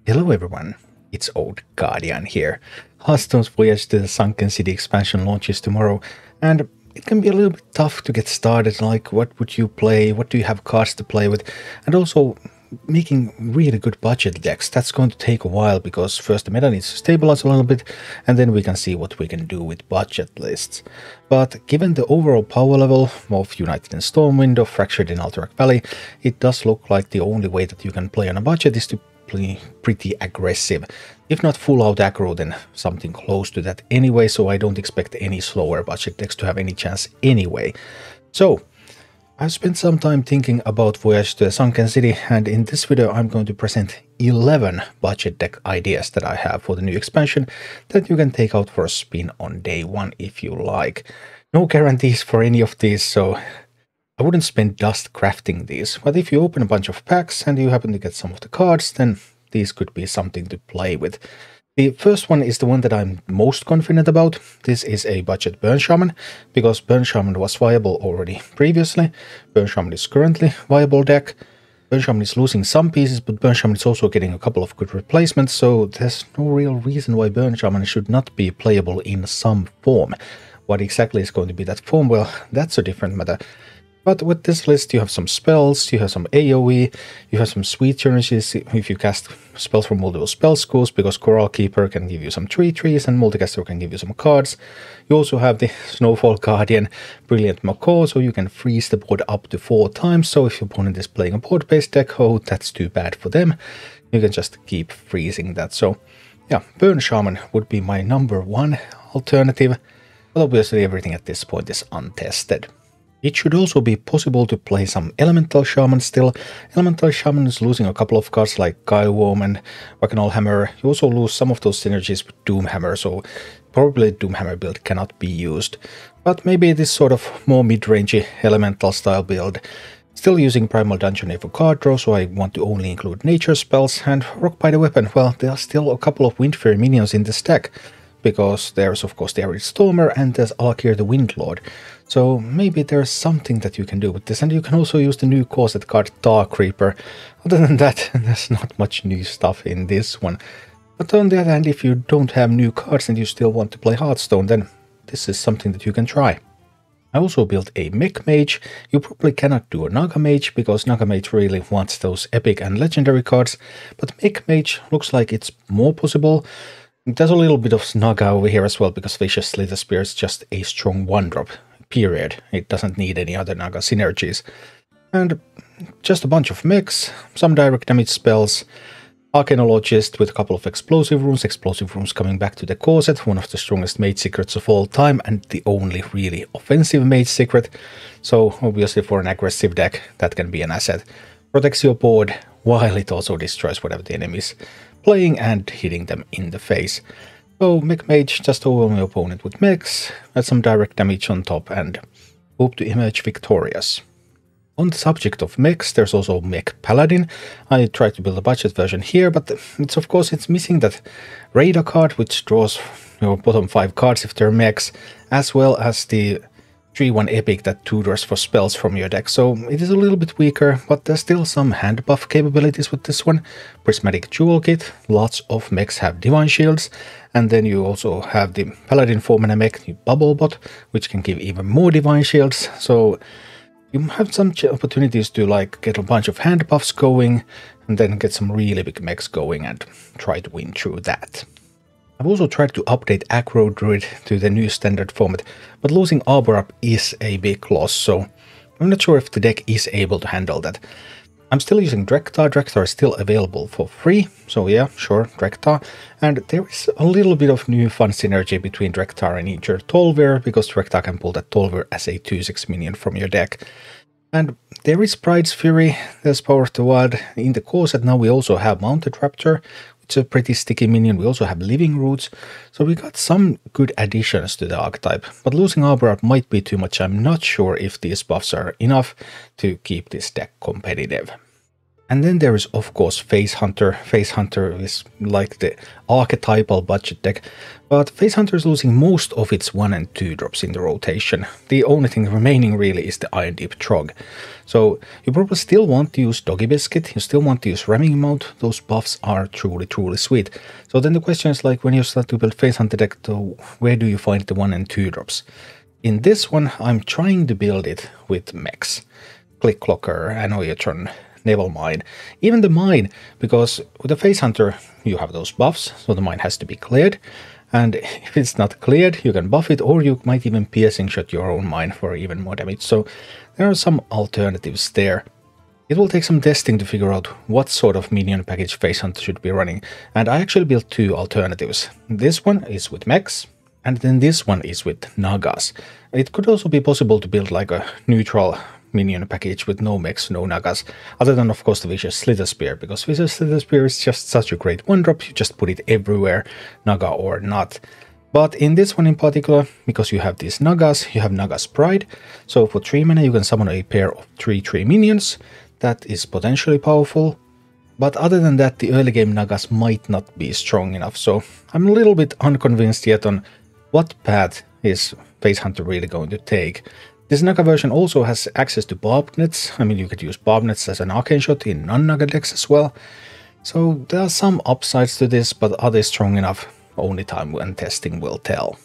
Hello everyone, it's Old Guardian here. Hearthstone's Voyage to the Sunken City expansion launches tomorrow, and it can be a little bit tough to get started, like what would you play, what do you have cards to play with, and also making really good budget decks. That's going to take a while because first the meta needs to stabilize a little bit, and then we can see what we can do with budget lists. But given the overall power level of United in Stormwind or Fractured in Alterac Valley, it does look like the only way that you can play on a budget is to pretty aggressive. If not full out aggro, then something close to that anyway, so I don't expect any slower budget decks to have any chance anyway. So I've spent some time thinking about Voyage to the Sunken City, and in this video I'm going to present 11 budget deck ideas that I have for the new expansion that you can take out for a spin on day one if you like. No guarantees for any of these, so I wouldn't spend dust crafting these, but if you open a bunch of packs and you happen to get some of the cards, then these could be something to play with. The first one is the one that I'm most confident about. This is a budget Burn Shaman, because Burn Shaman was viable already previously. Burn Shaman is currently viable deck. Burn Shaman is losing some pieces, but Burn Shaman is also getting a couple of good replacements, so there's no real reason why Burn Shaman should not be playable in some form. What exactly is going to be that form? Well, that's a different matter. But with this list you have some spells, you have some AoE, you have some sweet synergies if you cast spells from multiple spell schools, because Coral Keeper can give you some trees and Multicaster can give you some cards. You also have the Snowfall Guardian, Brilliant Macaw, so you can freeze the board up to 4 times, so if your opponent is playing a board-based deck, oh, that's too bad for them. You can just keep freezing that. So yeah, Burn Shaman would be my number one alternative, but obviously everything at this point is untested. It should also be possible to play some Elemental Shaman still. Elemental Shaman is losing a couple of cards like Guileworm and Bacchanal Hammer. You also lose some of those synergies with Doomhammer, so probably Doomhammer build cannot be used. But maybe this sort of more mid-rangey Elemental style build. Still using Primal Dungeoneer for card draw, so I want to only include nature spells, and Rock by the Weapon. Well, there are still a couple of Windfairy minions in this deck, because there's of course the Arid Stormer and there's Alkir the Windlord. So maybe there's something that you can do with this, and you can also use the new corset card Dark Reaper. Other than that, there's not much new stuff in this one. But on the other hand, if you don't have new cards and you still want to play Hearthstone, then this is something that you can try. I also built a Mech Mage. You probably cannot do a Naga Mage, because Naga Mage really wants those epic and legendary cards, but Mech Mage looks like it's more possible. There's a little bit of Naga over here as well, because Vicious Slither Spear is just a strong 1-drop, period. It doesn't need any other Naga synergies. And just a bunch of mechs, some direct damage spells, Arcanologist with a couple of explosive runes coming back to the corset, one of the strongest mage secrets of all time, and the only really offensive mage secret. So obviously for an aggressive deck, that can be an asset. Protects your board, while it also destroys whatever the enemy is playing and hitting them in the face. So Mech Mage, just overwhelm your opponent with mechs, add some direct damage on top, and hope to emerge victorious. On the subject of mechs, there's also Mech Paladin. I tried to build a budget version here, but it's missing that radar card, which draws your bottom 5 cards if they're mechs, as well as the 3-1 epic that tutors for spells from your deck, so it is a little bit weaker, but there's still some hand buff capabilities with this one. Prismatic Jewel Kit, lots of mechs have Divine Shields, and then you also have the Paladin 4-mana mech, the Bubblebot, which can give even more Divine Shields, so you have some opportunities to like get a bunch of hand buffs going, and then get some really big mechs going and try to win through that. I've also tried to update Aggro Druid to the new standard format, but losing Arbor Up is a big loss, so I'm not sure if the deck is able to handle that. I'm still using Drekthar. Drekthar is still available for free, so yeah, sure, Drekthar. And there is a little bit of new fun synergy between Drekthar and Injured Tolver, because Drekthar can pull that Tolver as a 2/6 minion from your deck. And there is Pride's Fury, there's Power of the Wild. In the corset now we also have Mounted Raptor, it's a pretty sticky minion. We also have Living Roots, so we got some good additions to the archetype, but losing Arbor Up might be too much. I'm not sure if these buffs are enough to keep this deck competitive. And then there is, of course, Face Hunter. Face Hunter is like the archetypal budget deck, but Face Hunter is losing most of its 1 and 2 drops in the rotation. The only thing remaining really is the Iron Deep Trog. So you probably still want to use Doggy Biscuit, you still want to use Ramming Mount. Those buffs are truly, truly sweet. So then the question is like, when you start to build Face Hunter deck, though, where do you find the 1 and 2 drops? In this one, I'm trying to build it with mechs. Click Clocker, Annoyatron, Naval Mine, even the mine, because with the Face Hunter you have those buffs, so the mine has to be cleared, and if it's not cleared you can buff it, or you might even piercing shot your own mine for even more damage, so there are some alternatives there. It will take some testing to figure out what sort of minion package Face Hunter should be running, and I actually built 2 alternatives. This one is with mechs, and then this one is with Nagas. It could also be possible to build like a neutral minion package with no mechs, no Nagas, other than of course the Vicious Slither Spear, because Vicious Slither Spear is just such a great 1-drop, you just put it everywhere, Naga or not. But in this one in particular, because you have these Nagas, you have Naga's Pride, so for 3 mana you can summon a pair of 3/3 minions. That is potentially powerful, but other than that the early game Nagas might not be strong enough, so I'm a little bit unconvinced yet on what path is Face Hunter really going to take. This Naga version also has access to Barb Nets. I mean, you could use Barb Nets as an arcane shot in non-Naga decks as well. So there are some upsides to this, but are they strong enough? Only time and testing will tell.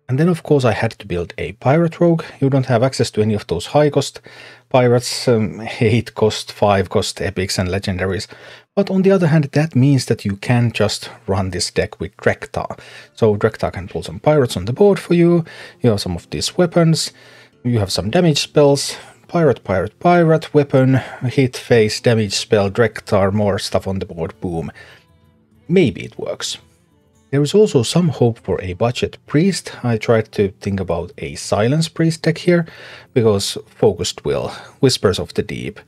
And then of course I had to build a Pirate Rogue. You don't have access to any of those high cost pirates, 8 cost, 5 cost epics and legendaries. But on the other hand, that means that you can just run this deck with Drektar. So Drektar can pull some pirates on the board for you, you have some of these weapons, you have some damage spells, pirate, pirate, pirate, weapon, hit, face, damage spell, Drektar, more stuff on the board, boom. Maybe it works. There is also some hope for a budget priest. I tried to think about a silence priest deck here, because Focused Will, Whispers of the Deep,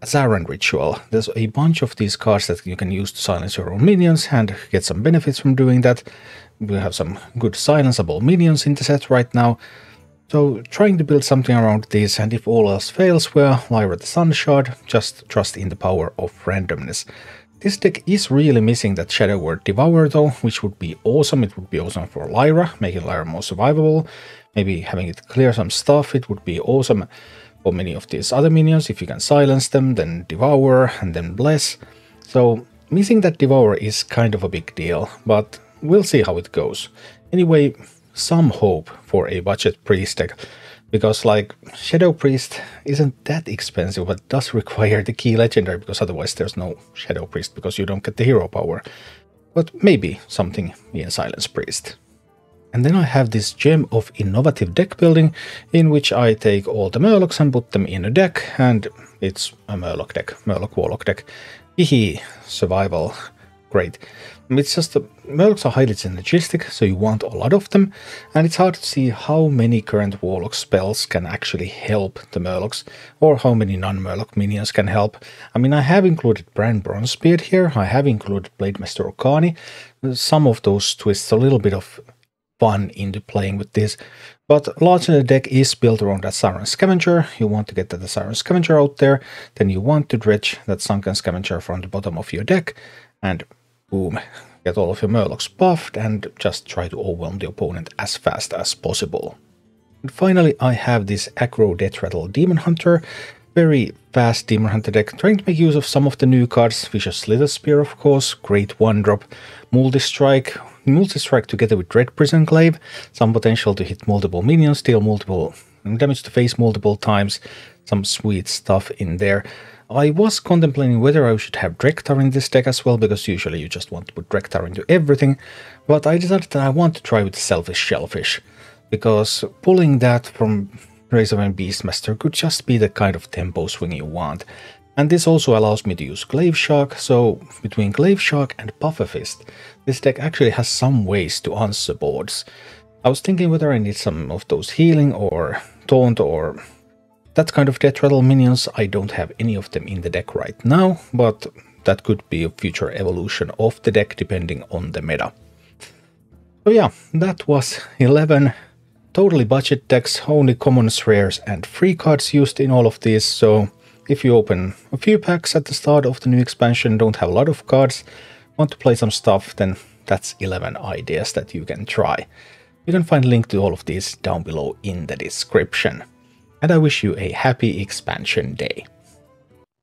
Zaran Ritual. There's a bunch of these cards that you can use to silence your own minions and get some benefits from doing that. We have some good silenceable minions in the set right now. So trying to build something around this, and if all else fails, well, Lyra the Sun Shard, just trust in the power of randomness. This deck is really missing that Shadow Word Devour though, which would be awesome. It would be awesome for Lyra, making Lyra more survivable. Maybe having it clear some stuff, it would be awesome for many of these other minions. If you can silence them, then Devour, and then Bless. So missing that Devour is kind of a big deal, but we'll see how it goes. Anyway, some hope for a budget priest deck, because like Shadow Priest isn't that expensive, but does require the key legendary, because otherwise there's no Shadow Priest because you don't get the hero power. But maybe something in Silence Priest. And then I have this gem of innovative deck building, in which I take all the Murlocs and put them in a deck, and it's a Murloc deck, Murloc Warlock deck. Hihi, survival, great. It's just the Murlocs are highly synergistic, so you want a lot of them, and it's hard to see how many current Warlock spells can actually help the Murlocs, or how many non-Murloc minions can help. I mean, I have included Bran Bronzebeard here, I have included Blademaster Okani. Some of those twists a little bit of fun into playing with this, but largely the deck is built around that Siren Scavenger. You want to get that Siren Scavenger out there, then you want to dredge that Sunken Scavenger from the bottom of your deck, and boom, get all of your Murlocs buffed and just try to overwhelm the opponent as fast as possible. And finally, I have this Aggro Death Rattle Demon Hunter, very fast Demon Hunter deck, trying to make use of some of the new cards. Vicious Slither Spear, of course, great 1-drop, Multi-Strike together with Dread Prison Glaive, some potential to hit multiple minions, deal multiple damage to face multiple times, some sweet stuff in there. I was contemplating whether I should have Drektar in this deck as well, because usually you just want to put Drektar into everything, but I decided that I want to try with Selfish Shellfish, because pulling that from Razorman Beastmaster could just be the kind of tempo swing you want. And this also allows me to use Glaive Shark, so between Glaive Shark and Pufferfist, this deck actually has some ways to answer boards. I was thinking whether I need some of those healing or taunt or that kind of Death Rattle minions. I don't have any of them in the deck right now, but that could be a future evolution of the deck depending on the meta. So yeah, that was 11 totally budget decks, only commons, rares and free cards used in all of these, so if you open a few packs at the start of the new expansion, don't have a lot of cards, want to play some stuff, then that's 11 ideas that you can try. You can find a link to all of these down below in the description. And I wish you a happy expansion day.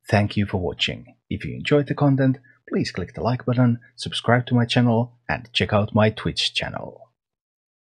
Thank you for watching. If you enjoyed the content, please click the like button, subscribe to my channel, and check out my Twitch channel.